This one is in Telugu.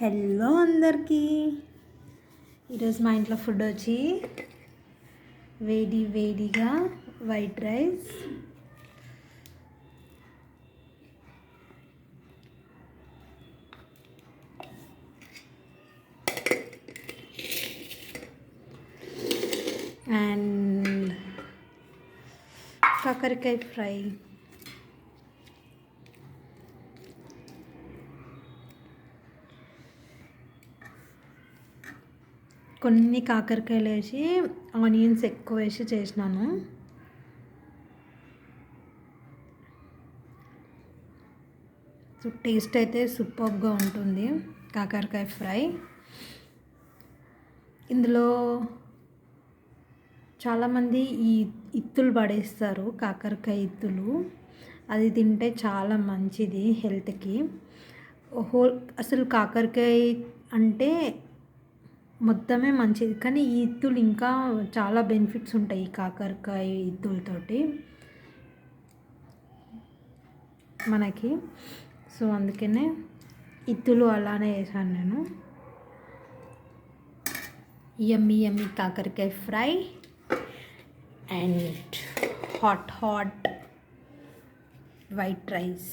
హలో అందరికీ. ఈరోజు మా ఇంట్లో ఫుడ్ వచ్చి వేడిగా వైట్ రైస్, అండ్ కాకరకాయ ఫ్రై. కొన్ని కాకరకాయలు వేసి ఆనియన్స్ ఎక్కువ వేసి చేసినాను. సో టేస్ట్ అయితే సూపర్గా ఉంటుంది కాకరకాయ ఫ్రై. ఇందులో చాలామంది ఈ ఇత్తులు పడేస్తారు, కాకరకాయ ఇత్తులు. అది తింటే చాలా మంచిది హెల్త్కి. అసలు కాకరకాయ అంటే మొత్తమే మంచిది, కానీ ఈ ఇత్తులు ఇంకా చాలా బెనిఫిట్స్ ఉంటాయి ఈ కాకరకాయ ఇత్తులతోటి మనకి. సో అందుకనే ఇత్తులు అలానే వేసాను నేను. యమ్మీ కాకరకాయ fry and hot white rice.